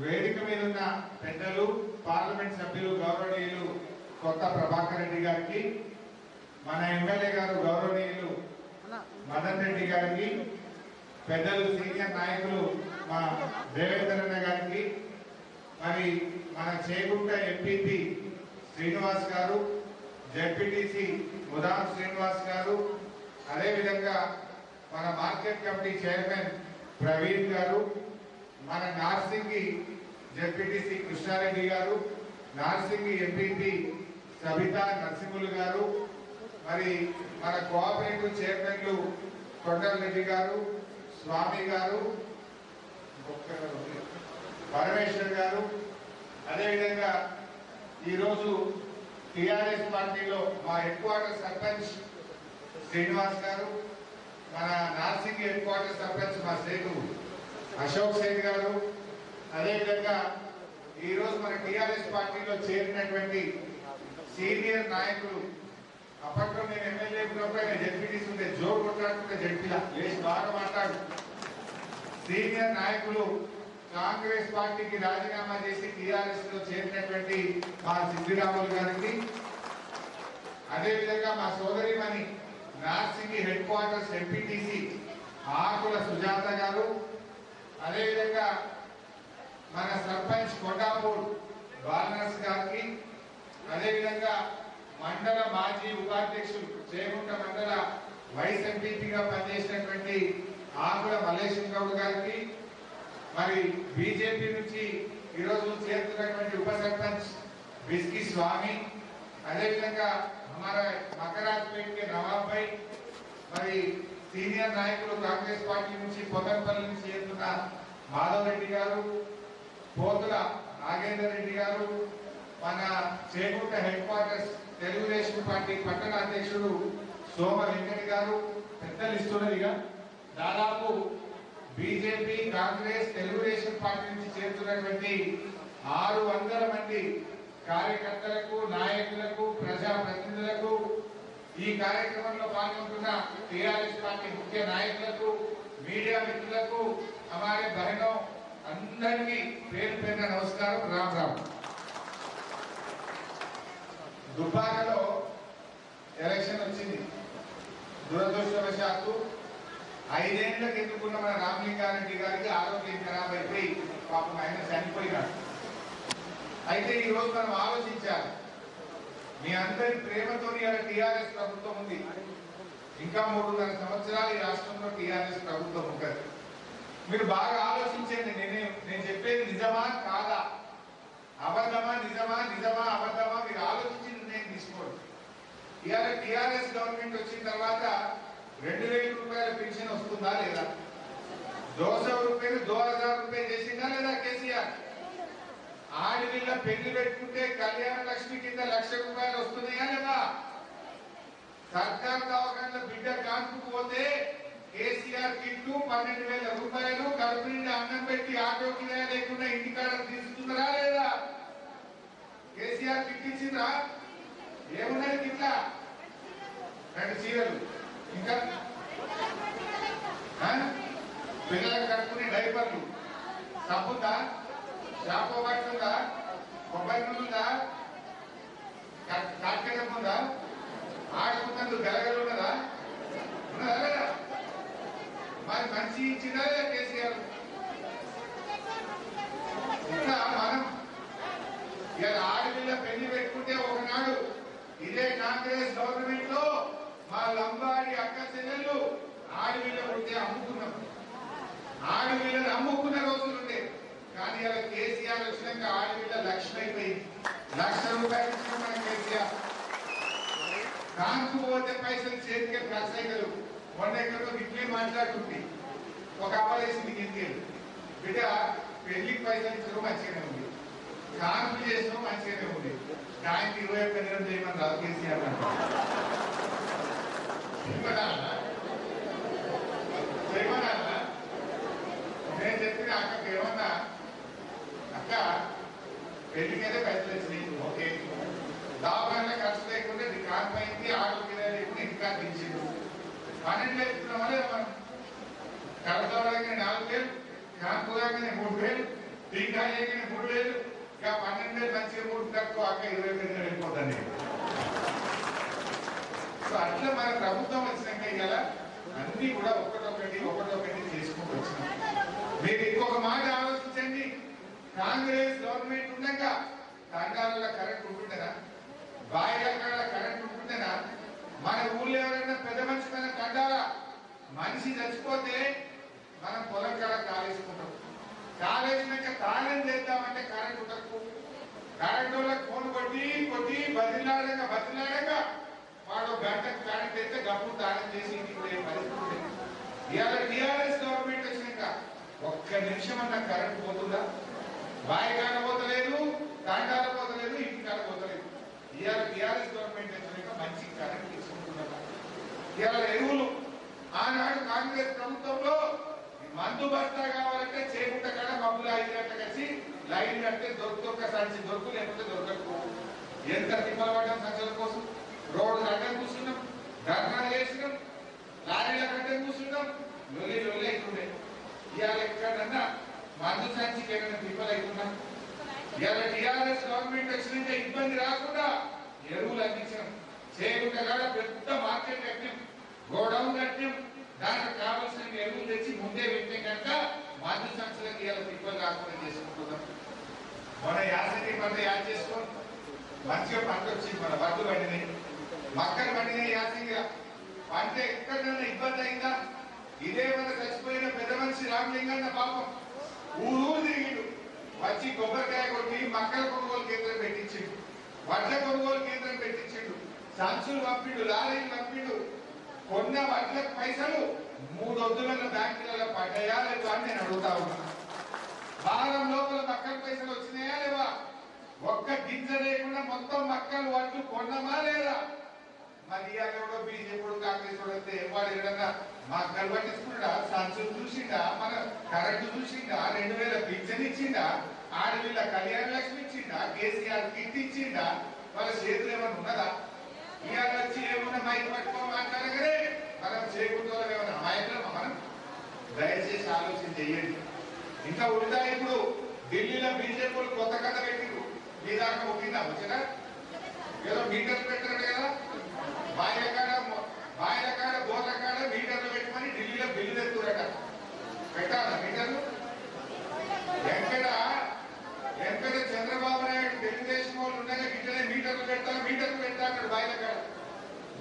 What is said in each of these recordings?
వేదిక మీద ఉన్న పెద్దలు పార్లమెంట్ సభ్యులు గౌరవనీయులు కొత్త ప్రభాకర్ రెడ్డి గారికి, మన ఎమ్మెల్యే గారు గౌరవనీయులు మదన్ రెడ్డి గారికి, పెద్దలు సీనియర్ నాయకులు మా దేవేంద్రన్న గారికి, మరి మన చేగుంట ఎంపీపీ శ్రీనివాస్ గారు, జెడ్పీటీసీ ముదాం శ్రీనివాస్ గారు, అదేవిధంగా మన మార్కెట్ కమిటీ చైర్మన్ ప్రవీణ్ గారు, మన నార్సింగి జెడ్పీటీసీ కృష్ణారెడ్డి గారు, నార్సింగి ఎంపీపీ సబితా నరసింహులు గారు, మరి మన కోఆపరేటివ్ చైర్మన్లు కొండలరెడ్డి గారు, స్వామి గారు, పరమేశ్వర్ గారు, అదేవిధంగా ఈరోజు టిఆర్ఎస్ పార్టీలో మా హెడ్ క్వార్టర్ సర్పంచ్ శ్రీనివాస్ గారు, మన నార్సింగ్ హెడ్ క్వార్టర్ సర్పంచ్ మా సేటు అశోక్ సేన్ గారు, అదేవిధంగా ఈరోజు మన టిఆర్ఎస్ పార్టీలో చేరినటువంటి సీనియర్ నాయకులు, అప్పట్లో నేను ఎమ్మెల్యే ఉన్నప్పుడు జడ్పీటీసీ ఉంటే జోరు కొట్లాడుతుంటే జడ్పీలా లేచి బాగా మాట్లాడు. సీనియర్ నాయకులు కాంగ్రెస్ పార్టీకి రాజీనామా చేసి టిఆర్ఎస్ లో చేరినటువంటి మా సిద్ధిరాములు గారికి, అదేవిధంగా మా సోదరిమణి నార్సింగి హెడ్ క్వార్టర్స్ ఎంపీటీసీ ఆకుల సుజాత గారు, అదేవిధంగా మన సర్పంచ్ కొండాపూర్ బాలనర్స్ గారికి, అదేవిధంగా మండల మాజీ ఉపాధ్యక్షులు చేగుంట మండల వైస్ ఎంపీపీగా పనిచేసినటువంటి ఆకుల మల్లేశం గౌడ్ గారికి, మరి బీజేపీ నుంచి ఈరోజు చేరుతున్నటువంటి ఉప సర్పంచ్ బిస్కి స్వామి, అదేవిధంగా మన మకరాజ్పేట్ నవాబ్ భాయ్, మరి సీనియర్ నాయకులు కాంగ్రెస్ పార్టీ నుంచి పొదనపల్లి నుంచి చేరుతున్న మాధవ్ రెడ్డి గారు, పోతుల నాగేందర్ రెడ్డి గారు, మన Chegunta head quarters Telugu Desam party పట్టణ అధ్యక్షుడు సోమ వెంకటి గారు, పెద్దలు ఇస్తున్నదిగా దాదాపు బీజేపీ కాంగ్రెస్ తెలుగుదేశం పార్టీ నుంచి చేరుతున్నటువంటి 600 మంది కార్యకర్తలకు, నాయకులకు, ప్రజాప్రతినిధులకు, ఈ కార్యక్రమంలో పాల్గొంటున్న టిఆర్ఎస్ పార్టీ ముఖ్య నాయకులకు, మీడియా మిత్రులకు, हमारे बहनों అందరికీ పేరు పేరున నమస్కారం. రామ్ రామ్. దుబ్బాకలో ఎలక్షన్ వచ్చింది. దురదృష్టవశాత్తు 5 ఏళ్ల కిందకున్న మన రామలింగారెడ్డి గారికి ఆరోగ్యం ఖరాబ్ అయిపోయి పాపం ఆయన చనిపోయినాడు. అయితే ఈ రోజు మనం ఆలోచించాలి, మీ అందరి ప్రేమతో టిఆర్ఎస్ ప్రభుత్వం ఉంది. ఇంకా 3.5 సంవత్సరాలు ఈ రాష్ట్రంలో టిఆర్ఎస్ ప్రభుత్వం ఉంటుంది. మీరు బాగా ఆలోచించండి. నేను చెప్పేది నిజమా కాదా, అబద్ధమా నిజమా, నిజమా అబద్ధమా, మీరు ఆలోచించి నిర్ణయం తీసుకోండి. ఇవాళ టిఆర్ఎస్ గవర్నమెంట్ వచ్చిన తర్వాత 2000 రూపాయల పెన్షన్ వస్తుందా లేదా, 200 రూపాయలు 2000 రూపాయలు చేసిందా లేదా కేసీఆర్? ఆడపిల్ల పెళ్లి పెట్టుకుంటే కళ్యాణ లక్ష్మి కింద 1,00,000 రూపాయలు వస్తున్నాయా లేదా? సర్కార్ దవాఖానలో బిడ్డ కాన్పుకు పోతే కేసీఆర్ కిట్టు 12,000 రూపాయలు కడుపు నిండి అన్నం పెట్టి ఆటో కిరాయి లేకుండా ఇంటికాడ తీసుకుంటారా లేదా? కేసీఆర్ కిట్ ఇచ్చిందా? ఏమున్నది కిట్లా? 2 చీరలు, ఇంకా పిల్లలకు కడుపునే డైపర్లు, సబ్బుందా, షాంపూ పట్టుందా, కొబ్బరి నూనె, కాటకం ఉందా, ఆడుకున్నందుకు గలగలు ఉన్నదా లేదా? మరి మంచి ఇచ్చిందా లేదా కేసీఆర్? ఇంకా మనం ఇలా ఆడపిల్ల పెళ్లి పెట్టుకుంటే ఒకనాడు ఇదే కాంగ్రెస్ గవర్నమెంట్ లో మా లంబాడి అక్క చెల్లెళ్ళు ఆడపిల్ల పుడితే అమ్ముకున్నాం. ఆడపిల్లని అమ్ముకున్న రోజులు ఉండే. కానీ ఇలా కేసీఆర్ వచ్చినాక ఆడపిల్ల 1,00,000 అయిపోయింది. 1,00,000 రూపాయలు ఇచ్చిన మన కేసీఆర్. కాంకుపోతే పైసలు చేతికి ఖర్చు అయ్యలు. మొన్న ఎక్కడో ఇట్లే మాట్లాడుతుంది, ఒక అవ్వలేసింది ఇంటికి బిడ్డ పెళ్లికి పైసలు ఇచ్చడం మంచిగానే ఉంది, కాన్పు చేసిన మంచిగానే ఉంది, దానికి 21 నెలలు చేయమని రాదు కేసీఆర్ చేయమన్నా. నేను చెప్పిన అక్కకి ఏమన్నా, అక్క పెళ్లికైతే పైసలు వచ్చినాయి, ఓకే, దాబాలో ఖర్చు లేకుండా కాన్పు అయింది, ఆటో కిరాయి లేకుండా ఇంకా దించింది, 12,000 ఇస్తున్నామా లేదా? మనం కడతాడగానే 4,000, కాన్పుగానే 3,000, టీకా అయ్యాక 3,000 ఇక 12,000 మంచిగా 3 తక్కువ అక్క 20,000 వెళ్ళిపోతాను. సో అట్లా మన ప్రభుత్వం వచ్చినాక ఇలా అన్ని కూడా ఒకటొకటి చేసుకుంటూ వచ్చినాం. మీరు ఇంకొక మాట ఆలోచించండి, కాంగ్రెస్ గవర్నమెంట్ ఉండగా తండాలలో కరెంట్ ఉంటుండేనా, బాయిల కాడ కరెంట్ ఉంటుండేనా? మన ఊళ్ళో ఎవరైనా పెద్ద మనిషి మన తండాల మనిషి చచ్చిపోతే మనం పొలం కాడ కాలేసుకుంటాం. కాలేసినాక తాళం చేద్దామంటే కరెంట్ ఉండకు. కరెంట్ వాళ్ళకి ఫోన్ కొట్టి బతిలాడగా వాడు గంటకు కరెంట్ అయితే గప్పుడు తాళం చేసి ఇంటికి పోయే పరిస్థితి. ఇవాళ టీఆర్ఎస్ గవర్నమెంట్ వచ్చినాక ఒక్క నిమిషం అన్న కరెంట్ పోతుందా? బాయి కాడ పోతలేదు, తాండాల పోతలేదు, ఇంటి కాడ పోతలేదు. ఇవాళ టీఆర్ఎస్ గవర్నమెంట్ వచ్చినాక మంచి కరెంట్ తీసుకుంటున్నారు. ఇవాళ ఎరువులు ఆనాడు కాంగ్రెస్ ప్రభుత్వంలో మందు బస్తా కావాలంటే చేకుంట కాడ మబ్బులు 5 గంటలకు వచ్చి లైన్ కడితే దొరక సంచి దొరుకు, లేకపోతే దొరకకపో. ఎంత తిప్పల పడ్డాం సంచుల కోసం. రోడ్డు అడ్డం కూర్చున్నాం, ధర్నాలు చేసినాం, లారీల అడ్డం కూర్చున్నాం, లొల్లి అవుతుండే. ఇవాళ ఎక్కడన్నా మందు సంచికి ఏమైనా తిప్పలు అవుతున్నాం. ఇవాళ టీఆర్ఎస్ గవర్నమెంట్ వచ్చినాక ఇబ్బంది రాకుండా ఎరువులు అందించాం. చేకుంట కాడ పెద్ద మార్కెట్ కట్టినాం, గోడౌన్ కట్టినాం. దానికి కావాల్సిన ఎరువులు తెచ్చి ముందే పెట్టే కనుక మందు సంచులకు ఇవాళ తిప్పలు రాకుండా చేసుకుంటున్నాం. మన యాసంగి పంట యాడ్ చేసుకోండి, మంచిగా పంట వచ్చింది. మన వడ్లు పండినాయి, మక్కలు పండినాయి. యాసంగిగా పంట ఎక్కడైనా ఇబ్బంది అయిందా? ఇదే మన చచ్చిపోయిన పెద్ద మనిషి రామలింగన్న పాపం ఊరు తిరిగిడు, వచ్చి కొబ్బరికాయ కొట్టి మక్కల కొనుగోలు కేంద్రం పెట్టించిండు, వడ్ల కొనుగోలు కేంద్రం పెట్టించిండు, సంచులు పంపిండు, లారీలు పంపిండు. కొన్న వడ్లకు పైసలు 3 వద్దుల బ్యాంకులలో పడ్డాయా లేవా అని నేను అడుగుతా ఉన్నా. వారం లోపల మక్కల పైసలు వచ్చినాయా లేవా? ఒక్క గింజ లేకుండా మొత్తం మక్కలు వడ్లు కొన్నమా లేదా? మరి ఎవడో బీజేపీ కాంగ్రెస్ వస్తే వాడు ఏదన్నా మక్కలు పట్టించుకున్నాడా? సంచులు చూసిండా? మన కరెంటు చూసిండా? 2,000 పింఛన్ ఇచ్చిండా? ఆడపిల్ల కళ్యాణ లక్ష్మి ఇచ్చిండా? కేసీఆర్ కిట్ ఇచ్చిండా? వాళ్ళ చేతులు ఏమైనా ఉన్నదా? ఇవాళ వచ్చి ఏమన్నా మైక్ పట్టుకోని మాట్లాడగానే మనం చేయకుండా ఏమైనా అమాయకులు మనం? దయచేసి ఆలోచన చెయ్యండి. ఇంకా ఉల్టా ఇప్పుడు ఢిల్లీలో బీజేపీ కొత్త కథ పెట్టిరు. మీ దాకా ఒప్పిందా వచ్చినా? ఏదో మీటర్లు పెట్టారు కదా, బాయిల కాడ బోర్ల కాడ మీటర్లు పెట్టమని ఢిల్లీలో బిల్లు తెచ్చురట. పెట్టాలా మీటర్లు? ఎక్కడ చంద్రబాబు నాయుడు తెలుగుదేశం వాళ్ళు ఉండగా ఇట్లనే మీటర్లు పెట్టాడు బాయిల కాడ.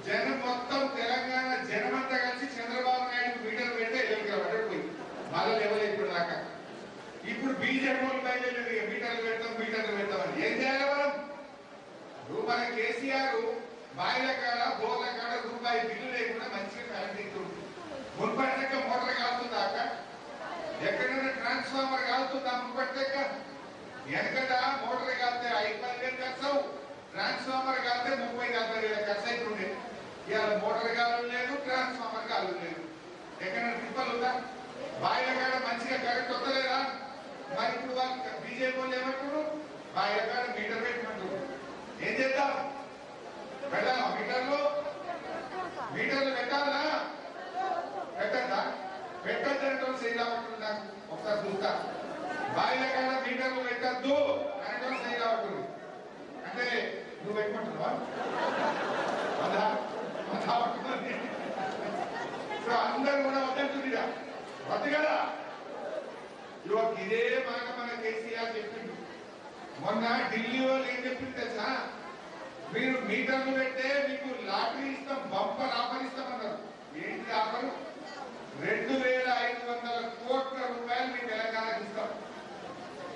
జనం మొత్తం తెలంగాణ జనమంతా కలిసి చంద్రబాబు నాయుడు మీటర్లు పెట్టే పడిపోయి మళ్ళీ లెవెల్ ఇప్పుడు దాకా. ఇప్పుడు బీజేపీ వాళ్ళు బయలుదేరి మీటర్లు పెడతామని ఏం చేయాలి మనం? మన కేసీఆర్ బాయిల కాడ బోర్ల కాడ రూపాయి బిల్లు లేకుండా మంచిగా కరెంట్ ఇస్తుంది. మున్పటిక మోటార్ కాలుతుందాక, ఎక్కడైనా ట్రాన్స్ఫార్మర్ కాలుతుందా? మున్పటిక వెనకట మోటార్ కాలితే 5,000 ఖర్చు, ట్రాన్స్ఫార్మర్ కాలితే 30,000 ఖర్చు అవుతుండే. ఇవాళ మోటార్ కాలు లేదు, ట్రాన్స్ఫార్మర్ కాలు లేదు. ఎక్కడైనా ట్రిప్పలు ఉందా? బాయిల కాడ మంచిగా కరెంట్ వస్తలేదా? మరి ఇప్పుడు వాళ్ళు బీజేపీ వాళ్ళు ఏమంటారు? బాయిల కాడ మీటర్ పెట్టమంటారు. ఏం చేద్దాం? పెట్టాలా మీటర్లు పెట్టాలా? పెట్టద్దా? పెట్టద్దంటే చేయరావట్లేదు. నాకు ఒకసారి చూస్తా. బాయిల కాడ మీటర్లు పెట్టద్దు అంటే చేయరావట్లేదు. అంటే నువ్వు పెట్టుకుంటున్నావా? అందరూ కూడా వద్దంటుందిరా, వద్దు కదా. ఇదే మాట మన కేసీఆర్ చెప్పిండు. మొన్న ఢిల్లీ వాళ్ళు ఏం చెప్పింది తెలుసా? మీరు మీటర్లు పెడితే మీకు లాటరీ ఇస్తాం, బంపర్ ఆఫర్ ఇస్తామన్నారు. ఏంటి ఆఫర్? 2,500 కోట్ల రూపాయలు మీ తెలంగాణకి ఇస్తాం.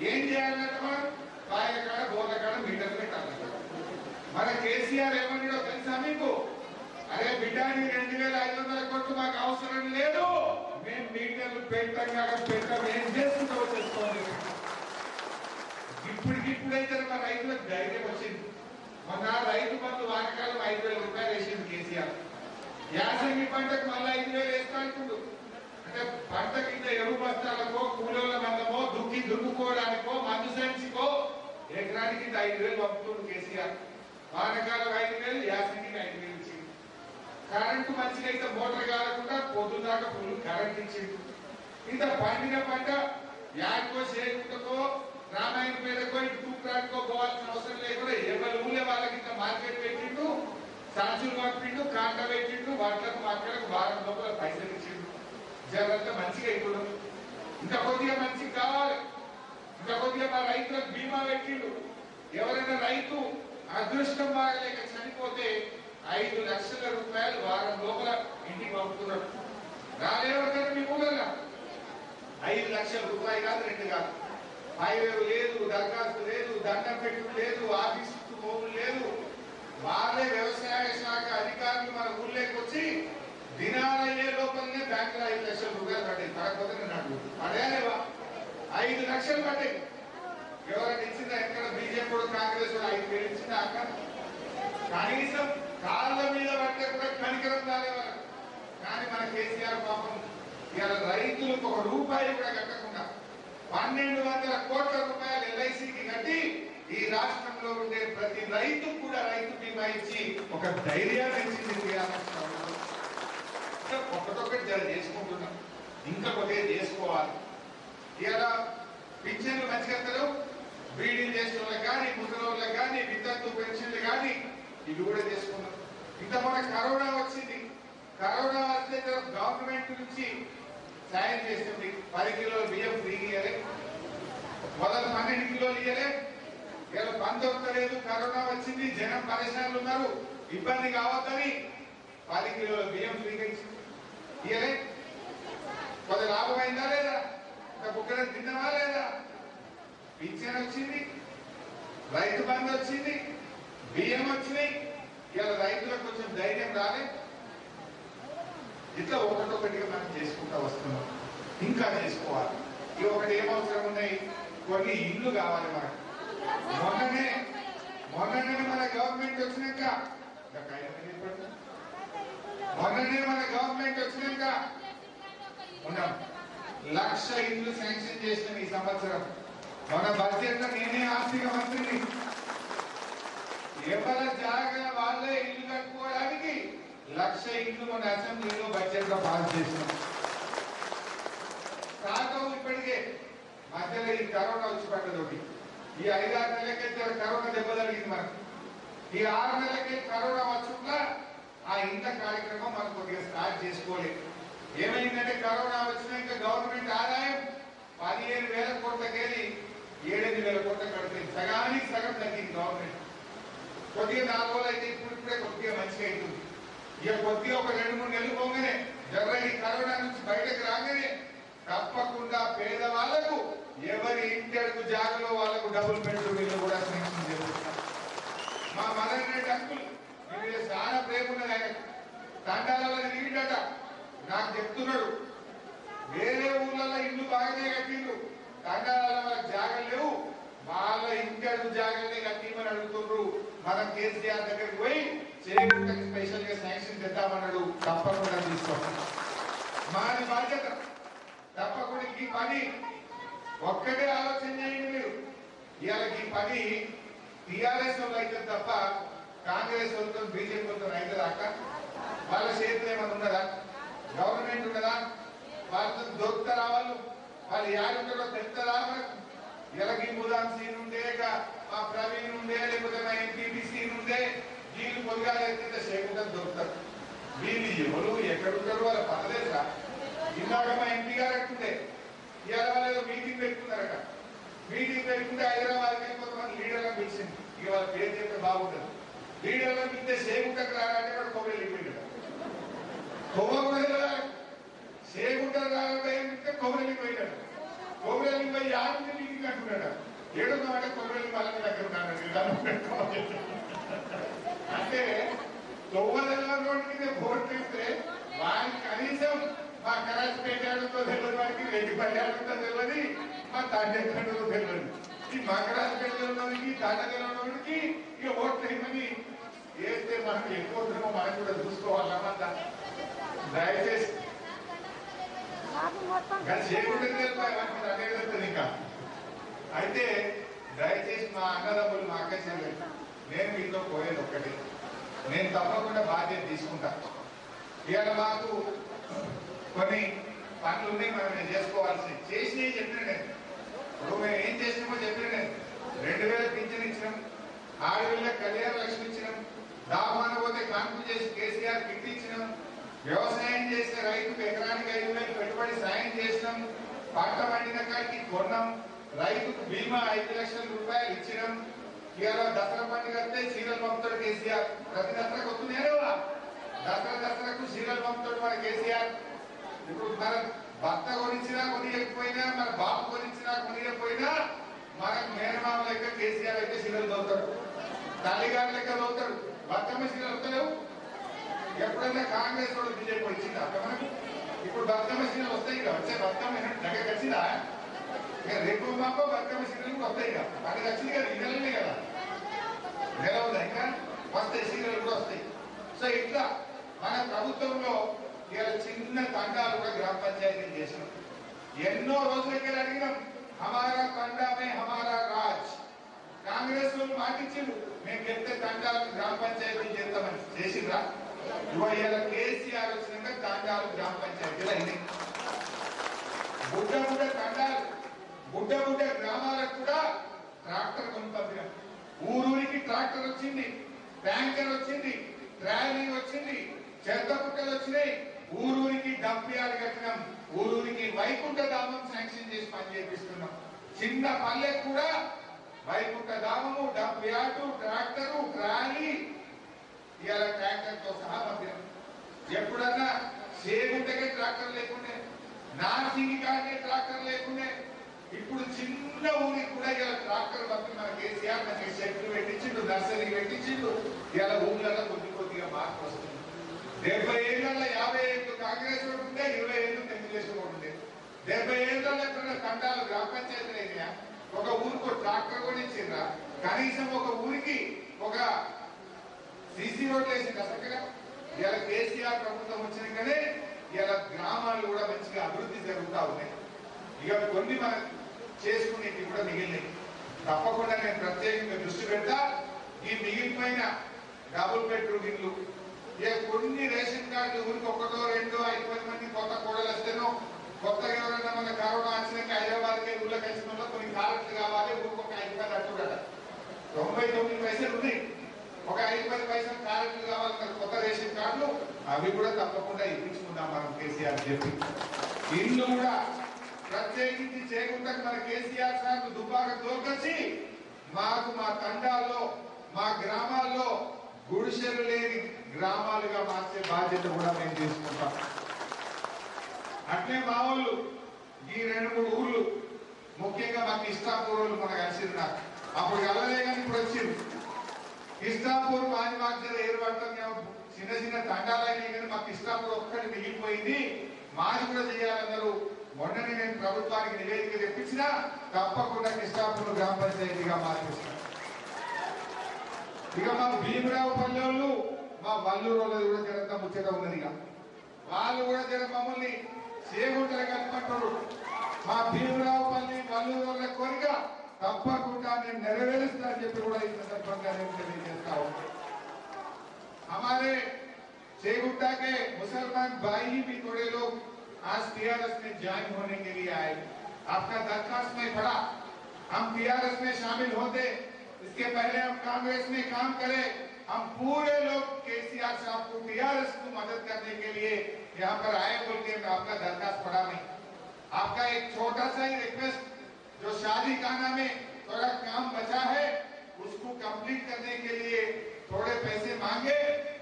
ఏం చేయాలంటే మనం బాయిల కాడ బోర్ల కాడ మీటర్లు పెట్టాలంట. మన కేసీఆర్ ఏమన్నాడో తెలుసా మీకు? అరే బిడ్డ, 2,500 కోట్లు మాకు అవసరం లేదు, మేము మీటర్లు పెట్టాం, ఏం చేసుకుంటూ చేసుకోండి. ఇప్పుడైతే మన రైతులకు ధైర్యం వచ్చింది. మొన్న రైతు బంధు వానకాలం 5,000 రూపాయలు వేసింది కేసీఆర్. యాసంగి పంటకు మళ్ళీ 5,000 వేస్తా అంటుండు. అంటే పంట కింద ఎరువు బస్తాలకో, కూలీల మందమో, దుక్కుకోవడానికో, మందు సంచికో ఎకరానికి 5,000 పంపుతుండు కేసీఆర్. వానకాలం 5,000, యాసంగికి 5,000 ఇచ్చింది. కరెంటు మంచిగా అయితే మోటార్ కాలకుండా పొద్దుదాకా ఫుల్ కరెంట్ ఇచ్చిండు. ఇంత పండిన పంట యాడికో చేయకుంటకో మనుషులు పంపిండు, కాంట పెట్టిండు, వాట్లకు మాట్లాడకు వారం లోపల పైసలు ఇచ్చిండు. జనంతా మంచిగా ఇప్పుడు ఇంకా కొద్దిగా మంచిగా కావాలి. ఇంకా కొద్దిగా మా రైతులకు బీమా పెట్టిండు. ఎవరైనా రైతు అదృష్టం బాగలేక చనిపోతే 5 లక్షల రూపాయలు వారం లోపల ఇంటికి పంపుతున్నారు. రాలేవరు మీ ఊళ్ళో 5 లక్షల రూపాయలు కాదు, 2 కాదు. హైవే లేదు, దరఖాస్తు లేదు, దండం పెట్టు లేదు, ఆఫీసు మోగులు లేదు. వాళ్ళే వ్యవసాయ శాఖ అధికారులు మన ఊళ్ళోకి వచ్చి దినాలయ్యే లోపలనే బ్యాంకులో 5 లక్షల రూపాయలు పడ్డాయి. పడకపోతే నాకు పడేవా 5 లక్షలు పడ్డాయి. ఎవరైనా ఇచ్చిందా? ఎక్కడ బీజేపీ కూడా కాంగ్రెస్ కూడా 5,000 ఇచ్చిందా? అక్కడ కనీసం కాళ్ళ మీద పట్టే కూడా కనికరం రాలేవారు. కానీ మన కేసీఆర్ పాపం ఇవాళ రైతులకు 1 రూపాయి కూడా కట్టకుండా 1,200 కోట్ల రూపాయలు ఎల్ఐసికి కట్టి ఈ రాష్ట్రంలో ఉండే ప్రతి రైతు కూడా రైతు బీమా ఇచ్చి ఒక ధైర్యాన్ని ఇచ్చింది. ఒకటొకటి చేసుకుంటున్నాం, ఇంకా కొద్దిగా చేసుకోవాలి. ఇలా పింఛన్లు మంచిగా బీడీలు చేసిన వాళ్ళకి కానీ, ముసలి కానీ, విద్యార్థులు పెన్షన్లు కానీ ఇవి కూడా చేసుకున్నాం. ఇంకా మన కరోనా వచ్చింది. కరోనా వస్తే గవర్నమెంట్ నుంచి సాయం చేస్తుంది. 10 కిలోల బియ్యం ఫ్రీ ఇయ్యలే, మొదలు 12 కిలోలు ఇయ్యలే. ఇలా బంద్ దొరకలేదు, కరోనా వచ్చింది, జనం పరిశ్రమలు ఉన్నారు, ఇబ్బంది కావద్దని 10 కిలోల బియ్యం ఫ్రీగా ఇచ్చింది. ఇయ్యలే. కొద్ది లాభం అయిందా లేదా? ఇంకా బుక్కడ తిన్నావా లేదా? పింఛన్ వచ్చింది, రైతు బంధు వచ్చింది, బియ్యం వచ్చినాయి. ఇలా రైతులకు కొంచెం ధైర్యం రాలే. ఇట్లా ఒకటొకటిగా మనం చేసుకుంటా వస్తున్నాం, ఇంకా చేసుకోవాలి. ఇవి ఒకటి ఏమవసరం ఉన్నాయి, కొన్ని ఇల్లు కావాలి మనకు. మొన్ననే మన గవర్నమెంట్ వచ్చినాక ఉన్నాం 1,00,000 ఇల్లు శాంక్షన్ చేసిన ఈ సంవత్సరం. మన బడ్జెట్ లో నేనే ఆర్థిక మంత్రిని. ఎవరి జాగా వాళ్ళే ఇల్లు కట్టుకోవడానికి 1,00,000 ఇల్లు మన అసెంబ్లీలో బడ్జెట్ లో పాస్ చేసినాం. కాకపోతే ఇప్పటికే మధ్యలో ఈ కరోనా వచ్చి పడ్డదోటి. ఈ 5-6 నెలలకే కరోనా దెబ్బ తగిలింది మనకు. ఈ 6 నెలలకే కరోనా వచ్చుట్లా ఆ ఇంత కార్యక్రమం మనం కొద్దిగా స్టార్ట్ చేసుకోలేదు. ఏమైందంటే కరోనా వచ్చినాక గవర్నమెంట్ ఆదాయం 15,000 కోట్లకెళ్ళి 7,000 కోట్ల కడుతుంది. సగానికి సగం తగ్గింది గవర్నమెంట్. కొద్దిగా 4 రోజులు అయితే ఇప్పుడే కొద్దిగా మంచిగా అవుతుంది. ఇక కొద్దిగా ఒక 2-3 నెలలు పోగానే ఈ కరోనా నుంచి బయటకు రాగానే తప్పకుండా పేదవాళ్లకు ఎవరి ఇంటి అడుగు జాగలో వాళ్ళకు డబుల్ బెడ్రూమ్ ఇల్లు కూడా శాంక్షన్ చేస్తున్నారు. మా మదన్ రెడ్డి అంకుల్ మీరు చాలా ప్రేమ ఉన్నది. ఆయన తండాలలో తిరిగిడట, నాకు చెప్తున్నాడు వేరే ఊర్లలో ఇల్లు బాగానే కట్టిండ్రు, తండాలలో వాళ్ళకి జాగలు లేవు, వాళ్ళ ఇంటి అడుగు జాగలనే కట్టిమని అడుగుతుండ్రు. మనం కేసీఆర్ దగ్గరికి పోయి చేయకుండా స్పెషల్ గా శాంక్షన్ చేద్దామన్నాడు. తప్పకుండా తీసుకోండి, మాది బాధ్యత. తప్పకుండా ఈ పని ఒక్కటే ఆలోచన చేయండి మీరు. ఇవాళ ఈ పని టీఆర్ఎస్ వాళ్ళు అయితే తప్ప కాంగ్రెస్ వాళ్ళతో బీజేపీ వాళ్ళతో అయితే దాకా వాళ్ళ చేతులు ఏమైనా ఉన్నదా? గవర్నమెంట్ ఉన్నదా? వాళ్ళతో దొరుకుతారా? వాళ్ళు యాడుంటారో తెలుస్తారా? ఇలాగీ ముదాం సీన్ ఉండే, మా ప్రవీణ్ ఉండే, లేకపోతే మా ఎంపీటీసీ ఉండే, వీళ్ళు పొద్దుగా అయితే చేయకుండా దొరుకుతారు. వీళ్ళు ఎవరు ఎక్కడుంటారు వాళ్ళ పర్లేదురా. ఇందాక మా ఎంపీ గారు అంటుండే ఇవాళ వాళ్ళు మీటింగ్ పెట్టుకున్నారట. మీటింగ్ పెట్టుకుంటే హైదరాబాద్కి కొంతమంది లీడర్లను పిలిచింది. ఇక వాళ్ళ పేరు చెప్తే బాగుంటుంది. లీడర్లను పిలిస్తే సేగుంటకు రాలంటే వాడు కొబ్బరి వెళ్ళిపోయిందట. కొబ్బరి సేగుంటకు రాలంటే కొబ్బరి వెళ్ళిపోయినాడు. కొబ్బరి వెళ్ళిపోయి ఆరు మీటింగ్ అంటున్నాడు. ఏడున్నామంటే కొబ్బరి వాళ్ళకి దగ్గర ఉన్నాడు. అంటే తొవ్వదలోకి బోర్డు ఇస్తే వారికి కనీసం మా కరాజ్పేట ఆడుతో తెలియదు, వారికి రెడ్డిపల్లి ఆడుతో తెలియదు, మా తాండేపల్లిలో తెలియదు. ఈ మా కరాజ్పేటలో ఉన్నవాడికి తాండలో ఉన్నవాడికి ఇక ఓట్లు వేయమని వేస్తే మనకు ఎక్కువ ఉంటుందో మనం కూడా చూసుకోవాలన్నమాట. దయచేసి ఇంకా అయితే దయచేసి మా అన్నదమ్ములు మా అక్క చెల్లెలు నేను మీతో పోయేది ఒక్కటి, నేను తప్పకుండా బాధ్యత తీసుకుంటా. ఇవాళ మాకు కొన్ని పనులు ఉన్నాయి, మనం నేను చేసుకోవాల్సి చేసినవి చెప్పిన నేను. ఇప్పుడు మేము ఏం చేసినామో చెప్పిన నేను. 2,000 పింఛన్ ఇచ్చినాం, 6,000 కళ్యాణ లక్ష్మి ఇచ్చినాం, దామాన పోతే కాన్పు చేసి కేసీఆర్ కిట్ ఇచ్చినాం, వ్యవసాయం చేసే రైతుకు ఎకరానికి 5,000 పెట్టుబడి సాయం చేసినాం, పంట పండిన కాడికి కొన్నాం, రైతుకు బీమా 5 లక్షల రూపాయలు ఇచ్చినాం. ఇవాళ దసరా పండుగ వస్తే చీరలు పంపుతాడు కేసీఆర్. ప్రతి దసరాకు వస్తున్నాయి కదా, దసరాకు చీరలు పంపుతాడు మన కేసీఆర్. ఇప్పుడు మన భర్త కొనిచ్చినా కొనియకపోయినా, మన బాబు కొనిచ్చినా కొనియకపోయినా, మనకు మేనమామ లెక్క కేసీఆర్ అయితే చీరలు తోతాడు, తల్లిగారి లెక్క తోతాడు. బతుకమ్మ చీరలు వస్తలేవు. ఎప్పుడైనా కాంగ్రెస్ వాడు బీజేపీ వచ్చిందా మనకు? ఇప్పుడు బతుకమ్మ చీరలు వస్తాయి కదా, వచ్చే బతుకమ్మ దగ్గర వచ్చిందా? రేపు మాపో బతుకమ్మ చీరలు వస్తాయి కదా, అది వచ్చింది కదా, ఈ నెలనే కదా, నెల ఉందా ఇంకా వస్తాయి, చీరలు కూడా వస్తాయి. సో ఇట్లా మన ప్రభుత్వంలో ఇలా చిన్న తండాలు కూడా గ్రామ పంచాయతీలు చేసినాం. ఎన్నో రోజులకి అడిగినాం, హమారా తండామే హమారా రాజ్. కాంగ్రెస్ వాళ్ళు మాటిచ్చిండు, మేము చెప్తే తండాలు గ్రామ పంచాయతీలు చేస్తామని. చేసిండ్రా? ఇవాళ కేసీఆర్ వచ్చినాక తండాలు గ్రామ పంచాయతీలు అయినాయి. బుడ్డ తండాలు, బుడ్డ గ్రామాలకు కూడా ట్రాక్టర్ కొని పంపినాం. ఊరూరికి ట్రాక్టర్ వచ్చింది, ట్యాంకర్ వచ్చింది, ట్రాలీ వచ్చింది, చెత్త పుట్టలు వచ్చినాయి. ఊరూరికి డంప్ యార్డ్ కట్టినాం, ఊరూరికి వైకుంఠ ధామం శాంక్షన్ చేసి పని చేపిస్తున్నాం. చిన్న పల్లెకు కూడా వైకుంఠ ధామము, డంప్ యార్డు, ట్రాక్టరు, ట్రాలీ, ఇవాళ ట్రాక్టర్ తో సహా పంపినాం. ఎప్పుడన్నా సేగుంటకే ట్రాక్టర్ లేకుండే, నార్సింగి కాడే ట్రాక్టర్ లేకుండే, ఇప్పుడు చిన్న ఊరికి కూడా ఇలా ట్రాక్టర్ పంపి మన కేసీఆర్ మనకి చెట్లు పెట్టించిండు, నర్సరీ పెట్టించిండు. ఇలా ఊళ్ళలో కొద్దిగా మార్పు వస్తుంది. 70 ఏళ్ళ 50 ఏళ్ళు కాంగ్రెస్ ఓటు ఉంటే, 20 ఏళ్ళు తెలుగుదేశం ఓటు ఉండే. 70 ఏళ్ళలో ఎక్కడ తండాలు గ్రామ పంచాయతీలు అయినాయా? ఒక ఊరికి ట్రాక్టర్ కూడా ఇచ్చిండ్రా? కనీసం ఒక ఊరికి ఒక సీసీ రోడ్లు వేసింది అసలు. ఇలా కేసీఆర్ ప్రభుత్వం వచ్చినాకనే ఇలా గ్రామాలు కూడా మంచిగా అభివృద్ధి జరుగుతూ ఉన్నాయి. ఇక కొన్ని మనం చేసుకునేవి కూడా మిగిలినాయి. తప్పకుండా నేను ప్రత్యేకంగా దృష్టి పెడతా. ఈ మిగిలిపోయిన డబుల్ బెడ్రూమ్ ఇల్లు, ఇక కొన్ని రేషన్ కార్డులు ఊరికి 1, 2, 5 మంది కొత్త కోడలు వస్తేనో, కొత్తగా ఎవరైనా మన కరోనా వచ్చినాక హైదరాబాద్కి ఊళ్ళకి వచ్చిన వాళ్ళు కొన్ని కార్డులు కావాలి, ఊరికి ఒక 5 రూపాయలు అట్టుడట. 99 పైసలు ఉన్నాయి, ఒక 5-10 పైసలు కార్డులు కావాలి కొత్త రేషన్ కార్డులు. అవి కూడా తప్పకుండా ఇప్పించుకుందాం మనం కేసీఆర్ చెప్పి. ఇల్లు కూడా ప్రత్యేకించి చేయకుండా మన కేసీఆర్ సార్ దుబ్బాక తోకొచ్చి మాకు మా తండాల్లో, మా గ్రామాల్లో గుడిసెలు లేని గ్రామాలుగా మార్చే బాధ్యత కూడా మేము తీసుకుంటాం. అట్లే మా వాళ్ళు ఈ 2-3 ఊళ్ళు, ముఖ్యంగా మాకు ఇష్టాపూర్ వాళ్ళు మనకు కలిసింది. నాకు అప్పుడు కలలే కానీ ఇప్పుడు వచ్చింది. ఇష్టాపూర్ మాజీ ఏర్పడతాం, చిన్న తండాలైనా కానీ మాకు ఇష్టాపూర్ ఒక్కటి మిగిలిపోయింది, మాది కూడా చేయాలన్నారు. మొన్ననే నేను ప్రభుత్వానికి నివేదిక తెప్పించినా తప్పకుండా ఇష్టాపూర్ గ్రామ పంచాయతీగా మార్చేస్తాను. ఇక మా భీమరావు పల్లెలు, మా వల్లూరు వాళ్ళు కూడా జరంతా ముచ్చట ఉన్నది. ఇక వాళ్ళు కూడా జర మమ్మల్ని చేగుంటలు కలపంటారు. మా భీమరావు పల్లి వల్లూరు వాళ్ళ కోరిక తప్పకుండా నేను నెరవేరుస్తా అని చెప్పి కూడా ఈ సందర్భంగా నేను తెలియజేస్తా ఉన్నాను. हमारे सेगुट्टा के मुसलमान भाई भी थोड़े लोग आज टीआरएस में ज्वाइन होने के लिए आए। आपका दरखास्त में पढ़ा, हम टीआरएस में शामिल होते, इसके पहले हम कांग्रेस में काम करें। हम पूरे लोग केसीआर साहब को टीआरएस को मदद करने के लिए यहाँ पर आए बोल के आपका दरखास्त पढ़ा नहीं। आपका एक छोटा सा ही रिक्वेस्ट, जो शादी खाना में थोड़ा काम बचा है उसको कंप्लीट करने के लिए थोड़े पैसे मांगे,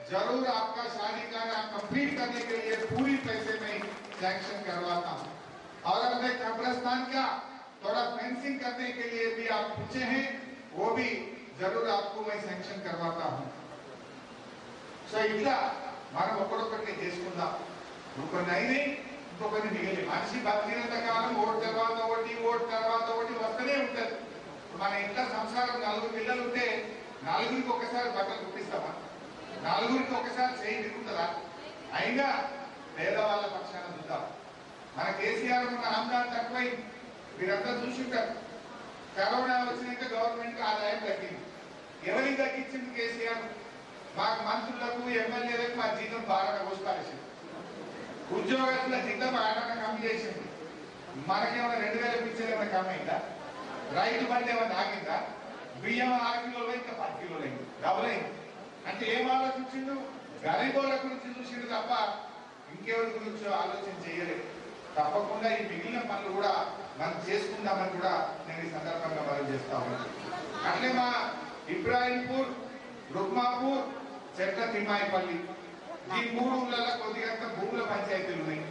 जरूर आपका शादी खाना कंप्लीट करने के लिए पूरी पैसे में सैंक्शन करवाता हूँ। और अपने कब्रिस्तान का थोड़ा फेंसिंग करने के लिए भी आप पूछे हैं, वो भी जरूर आपको मैं सैंक्शन करवाता हूँ। సో ఇట్లా మనం ఒక్కొక్కటి చేసుకుందాం. ఇంకొన్ని అయినాయి, ఇంకొకటి మిగిలి. మనిషి బతికినంత కాలం ఓటు తర్వాత ఒకటి, ఓటు తర్వాత ఒకటి వస్తూనే ఉంటది. మన ఇంట్లో సంసారం 4 పిల్లలు ఉంటే 4గురికి ఒకసారి బట్టలు కుట్టిస్తామా? 4గురికి ఒకసారి చేయి తిరుగుతుందా? అయినా పేదవాళ్ళ పక్షాన చూద్దాం. మన కేసీఆర్ ఉన్న ఆమ్దాన్ తక్కువై మీరంతా చూసుంటారు. కరోనా వచ్చినాక గవర్నమెంట్ ఆదాయం తగ్గింది. ఎవరికి తగ్గించింది కేసీఆర్? మాకు మంత్రులకు, ఎమ్మెల్యేలకు మా జీతం బాగా కోసుకాల్సింది. ఉద్యోగస్తుల జీతం బాగా కమ్మి చేసింది. మనకేమైనా 2000 పిచ్చలు ఏమైనా కమ్మి అయిందా? రైతు బండి ఏమైనా ఆగిందా? బియ్యం 6 కిలోలు ఇంకా 10 కిలోలు అయింది, డబుల్ అయింది. అంటే ఏం ఆలోచించిండు? గరీబోల గురించి చూసింది తప్ప ఇంకెవరి గురించో ఆలోచన చేయలేదు. తప్పకుండా ఈ మిగిలిన పనులు కూడా మనం చేసుకుందామని కూడా నేను ఈ సందర్భంగా మనం చేస్తా ఉన్నాను. అట్లే మా ఇబ్రాహీంపూర్, రుక్మాపూర్, చెట్ల తిమ్మాయిపల్లి ఈ 3 ఊళ్ళలో కొద్దిగా భూముల పంచాయతీలు ఉన్నాయి.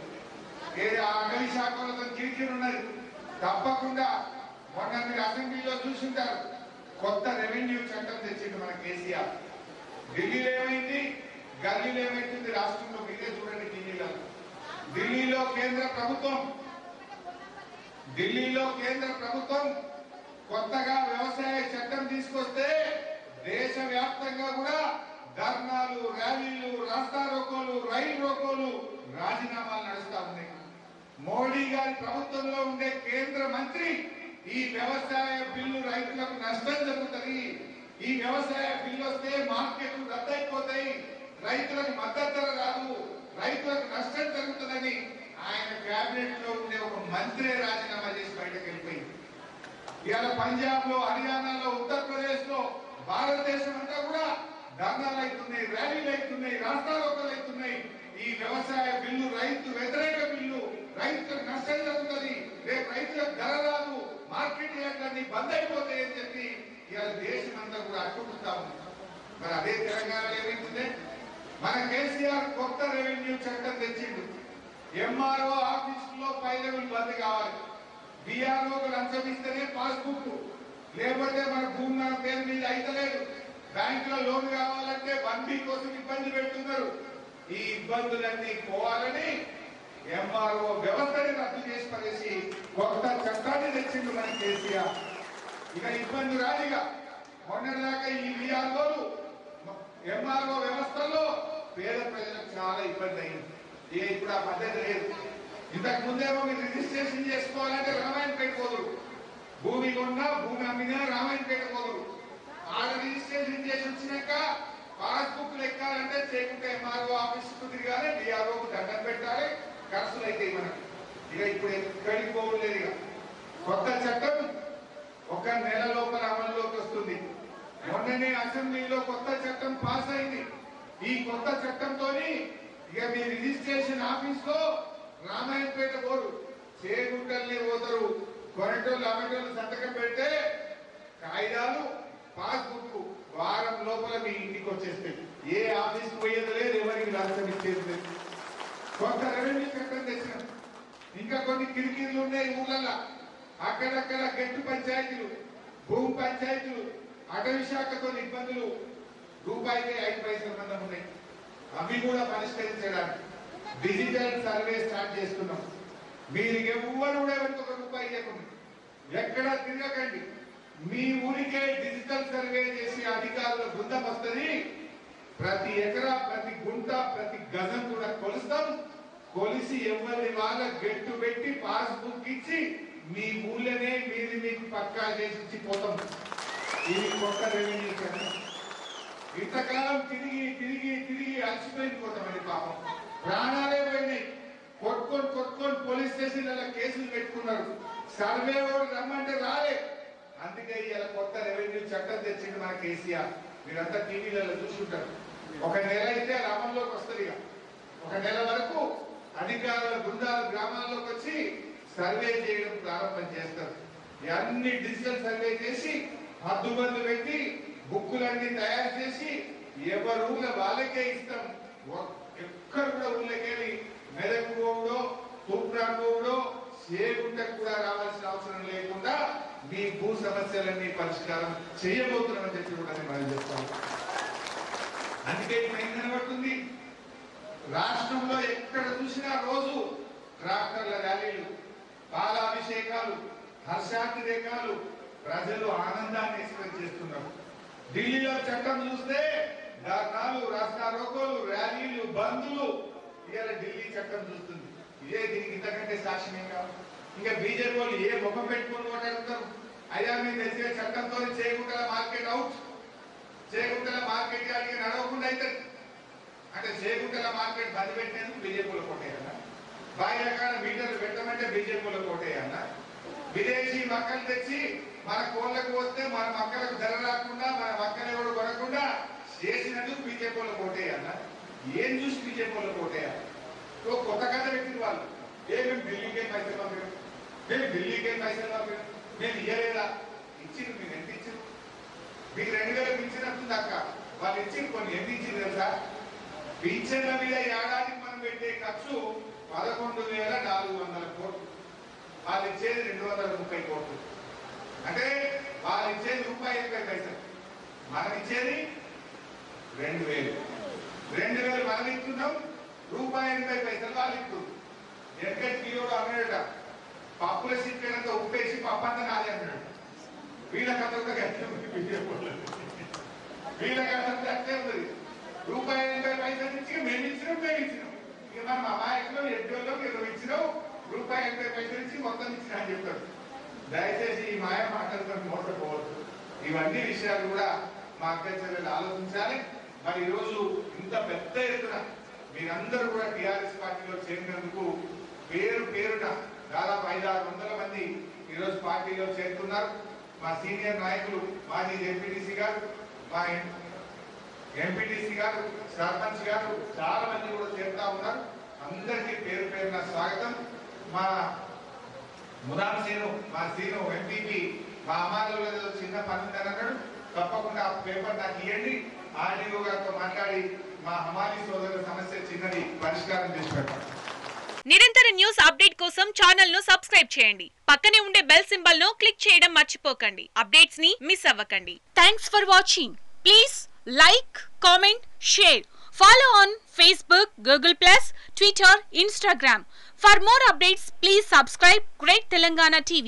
అటవీ శాఖలతో కిరికిరి ఉన్నది. తప్పకుండా మొన్న మీరు అసెంబ్లీలో చూసింటారు, కొత్త రెవెన్యూ చట్టం తెచ్చింది మన కేసీఆర్. ఢిల్లీలో ఏమైంది, గల్లీలో ఏమైతుంది, రాష్ట్రంలో మీరే చూడండి టీవీలో. ఢిల్లీలో కేంద్ర ప్రభుత్వం కొత్తగా వ్యవసాయ చట్టం తీసుకొస్తే దేశవ్యాప్తంగా కూడా ధర్నాలు, ర్యాలీలు, రాస్తా రోకోలు, రైలు రోకోలు, రాజీనామాలు నడుస్తా ఉన్నాయి. మోడీ గారి ప్రభుత్వంలో ఉండే కేంద్ర మంత్రి ఈ వ్యవసాయ బిల్లు రైతులకు నష్టం జరుగుతుంది, ఈ వ్యవసాయ బిల్లు వస్తే మార్కెట్లు రద్దయిపోతాయి, రైతులకు మద్దతు ధర రాదు, రైతులకు నష్టం జరుగుతుందని ఆయన కేబినెట్ లో ఉండే ఒక మంత్రి రాజీనామా చేసి బయటకు వెళ్ళిపోయింది. ఇవాళ పంజాబ్ లో, హర్యానాలో, ఉత్తరప్రదేశ్ లో, భారతదేశం అంతా కూడా ధర్నాలు అవుతున్నాయి, ర్యాలీలు అవుతున్నాయి, రాస్తారోకలు అవుతున్నాయి. ఈ వ్యవసాయ బిల్లు రైతు వ్యతిరేక బిల్లు, రైతులకు నష్టం జరుగుతుంది, రేపు రైతులకు ధర రాదు, మార్కెట్ యార్డ్లన్నీ బంద్ అయిపోతాయని చెప్పి ఇవాళ దేశం అంతా కూడా అట్టుకుంటా ఉంది. మరి అదే తెలంగాణలో ఏమైతుంది, మన కేసీఆర్ కొత్త రెవెన్యూ చట్టం తెచ్చిండు. ఎంఆర్ఓ ఆఫీసులో పై లెవెల్ బంద్ కావాలి, బిఆర్ఓకు లంచం ఇస్తేనే పాస్బుక్, లేకపోతే మన భూమి మన పేరు మీద అయితలేదు, బ్యాంకులో లోన్ కావాలంటే 1B కోసం ఇబ్బంది పెడుతున్నారు. ఈ ఇబ్బందులన్నీ పోవాలని ఎంఆర్ఓ వ్యవస్థని రద్దు చేసి పడేసి కొత్త చట్టాన్ని తెచ్చిండు మన కేసీఆర్. ఇక ఇబ్బంది రాదిగా. మొన్నటిదాకా ఈ బిఆర్ఓలు, ఎంఆర్ఓ వ్యవస్థలో పేద ప్రజలకు చాలా ఇబ్బంది అయింది. ఇప్పుడు ఆ పద్ధతి లేదు. ఇంతకు ముందేమో మీరు రిజిస్ట్రేషన్ చేసుకోవాలంటే రామాయణపేట పోదురు, భూమి కొన్నా భూమి అమ్మినా రామాయణపేట పోదురు. ఆడ రిజిస్ట్రేషన్ చేసి వచ్చినాక పాస్బుక్ ఎక్కాలంటే చేయకుంటే ఎంఆర్ఓ ఆఫీస్ కు తిరగాలి, డిఆర్ఓకు దండం పెట్టాలి, ఖర్చులు అయితే మనకి. ఇక ఇప్పుడు ఎక్కడికి పోవలేదు. ఇక కొత్త చట్టం 1 నెల లోపల అమల్లోకి వస్తుంది. మొన్ననే అసెంబ్లీలో కొత్త చట్టం పాస్ అయింది. ఈ కొత్త చట్టంతో ఇక మీ రిజిస్ట్రేషన్ ఆఫీస్ లో రామాయణపేట పోరు, చేగుంటల్ని పోతారు. కొనటోళ్ళు అమ్మటోళ్ళు సంతకం పెడితే కాగితాలు, పాస్బుక్ వారం లోపల మీ ఇంటికి వచ్చేస్తాయి. ఏ ఆఫీస్ పోయేది లేదు, ఎవరికి రాష్ట్రం ఇచ్చేది లేదు. కొత్త రెవెన్యూ చట్టం తెచ్చిన ఇంకా కొన్ని కిరికీలు ఉన్నాయి ఊళ్ళల్లో. అక్కడక్కడ గట్టు పంచాయతీలు, భూమి పంచాయతీలు, అటవీ శాఖతో ఇబ్బందులు, రూపాయికి 5 పైసల మందం ఉన్నాయి. అవి కూడా పరిష్కరించడానికి డిజిటల్ సర్వే స్టార్ట్ చేస్తున్నాం. మీరు ఎవ్వరు కూడా ఎవరికి ₹1 ఇవ్వకుండా ఎక్కడ తిరగకండి. మీ ఊరికే డిజిటల్ సర్వే చేసి అధికారుల బృందం వస్తుంది. ప్రతి ఎకరా, ప్రతి గుంట, ప్రతి గజం కూడా కొలుస్తాం. కొలిసి ఎవరి వాళ్ళ గెట్టు పెట్టి పాస్బుక్ ఇచ్చి మీ ఊళ్ళనే మీది మీకు పక్కా చేసి ఇచ్చిపోతాం. ఇది కొత్త రెవెన్యూ చట్టం. ఇంతకాలం తిరిగి తిరిగి తిరిగి అలసిపోయిపోతామండి. పాపం ప్రాణాలే పోయినాయి. కొట్టుకొని పోలీస్ స్టేషన్లలో కేసులు పెట్టుకున్నారు. సర్వే వాడు రమ్మంటే రాలే. అందుకే ఇలా కొత్త రెవెన్యూ చట్టం తెచ్చింది మన కేసీఆర్. మీరంతా టీవీలలో చూసుకుంటారు. 1 నెల అయితే అది అమల్లోకి వస్తుంది. ఇక 1 నెల వరకు అధికారుల బృందాలు గ్రామాల్లోకి వచ్చి సర్వే చేయడం ప్రారంభం చేస్తారు. అన్ని డిజిటల్ సర్వే చేసి హద్దుబందు పెట్టి బుక్కులన్నీ తయారు చేసి ఎవరు ఊళ్ళ వాళ్ళకే ఇస్తాం. ఎక్కడ కూడా ఊళ్ళకెళ్ళి మెదక్ పోవడో, తూప్రాన్ పోవడో, చేగుంటకు కూడా రావాల్సిన అవసరం లేకుండా మీ భూ సమస్యలన్నీ పరిష్కారం చేయబోతున్నామని చెప్పి కూడా మనం చెప్తాం. అందుకే ఏం కనబడుతుంది, రాష్ట్రంలో ఎక్కడ చూసినా రోజు ట్రాక్టర్ల ర్యాలీలు, పాలాభిషేకాలు, హర్షాతిరేకాలు, ప్రజలు ఆనందాన్ని ఎక్స్ప్రెస్ చేస్తున్నారు. ఢిల్లీలో చట్టం చూస్తే ధర్నాలు, రాస్తా రోకోలు, ర్యాలీలు, బంద్లు. ఇవాళ ఢిల్లీ చట్టం చూస్తుంది. ఇదే దీనికి ఇంతకంటే సాక్ష్యం ఏం కావాలి. ఇంకా బీజేపీ వాళ్ళు ఏ ముఖం పెట్టుకుని మాట్లాడుతారు. అయ్యా మీరు తెచ్చే చట్టంతో చేయకుండా మార్కెట్ అవుట్, చేయకుండా మార్కెట్ అడిగి నడవకుండా అవుతుంది. అంటే చేయకుండా మార్కెట్ బంద్ పెట్టినందుకు బీజేపీలో కొట్టేయాలన్నా, బాయి రకాల మీటర్లు పెట్టమంటే బీజేపీలో కొట్టేయాలన్నా, విదేశీ మక్కలు తెచ్చి మన కోళ్లకు వస్తే మన మక్కలకు ధర రాకుండా మన మక్కలు ఎవరు కొనకుండా చేసినందుకు బీజేపీలో కొట్టేయాలన్నా, ఏం చూసి బీజేపీలో ఓటేయాలి? కొత్త కథ పెట్టిన వాళ్ళు మేము ఢిల్లీకే పైసలు పంపాం, మేము ఢిల్లీకే పైసలు పంపాం, మేము ఇయ్యలేదా? ఇచ్చింది. మీరు ఎంత ఇచ్చింది? మీకు 2000 ఇచ్చినట్టుంది అక్క. వాళ్ళు ఇచ్చింది కొన్ని ఎంత ఇచ్చింది తెలుసా? పింఛన్ల మీద ఏడాదికి మనం పెట్టే ఖర్చు 11,400 కోట్లు. వాళ్ళు ఇచ్చేది 230 కోట్లు. అంటే వాళ్ళు ఇచ్చేది ₹80 మనం ఇచ్చేది 2000. 2000 మనం ఇస్తున్నాం, ₹80 వాళ్ళు ఇస్తుంది. ఎక్కడి కిలోడు అన్నాడట, పప్పుల సిక్కినంత ఉప్పేసి పప్పు అంతా నాదే అన్నాడు. వీళ్ళకంతా గట్టి ఉంది, వీళ్ళకంతా అట్లే ఉంది. ₹80 ఇచ్చి మేము ఇచ్చినాం. ఇక మనం అమాయకులు ఎడ్డోళ్ళు మీరు ఇచ్చినావు, ₹80 ఇచ్చి మొత్తం ఇచ్చినా అని చెప్తాడు. దయచేసి ఈ మాయ మాటలతో మోసపోవద్దు. ఇవన్నీ విషయాలు కూడా మా అధ్యక్షులు ఆలోచించాలి. మరి ఈరోజు ఇంత పెద్ద ఎత్తున మీరందరూ కూడా టీఆర్ఎస్ పార్టీలో చేరినందుకు పేరున దాదాపు 500-600 మంది ఈరోజు పార్టీలో చేరుతున్నారు. మా సీనియర్ నాయకులు మాజీ ఎంపీటీసీ గారు, మా ఎంపీటీసీ గారు, సర్పంచ్ గారు చాలా మంది కూడా చేరుతా ఉన్నారు. అందరికీ పేరున స్వాగతం. మా ముదాం సీను, మా సీను ఎంపీపీ మా అమ్మాయిలో చిన్న పని ఉందని అన్నాడు. తప్పకుండా ఆ పేపర్ నాకు ఇవ్వండి. ఆర్డీఓ గారితో మాట్లాడి మా హమాలి సోదరుల సమస్య చిన్నది పరిష్కారం చేసి పెడతాం. నిరంతర న్యూస్ అప్డేట్ కోసం ఛానల్ ను సబ్స్క్రైబ్ చేయండి. పక్కనే ఉండే బెల్ సింబల్ ను క్లిక్ చేయడం మర్చిపోకండి. అప్డేట్స్ ని మిస్ అవ్వకండి. Thanks for watching. Please like, comment, share. Follow on Facebook, Google+, Twitter, Instagram. For more updates, please subscribe Great Telangana TV.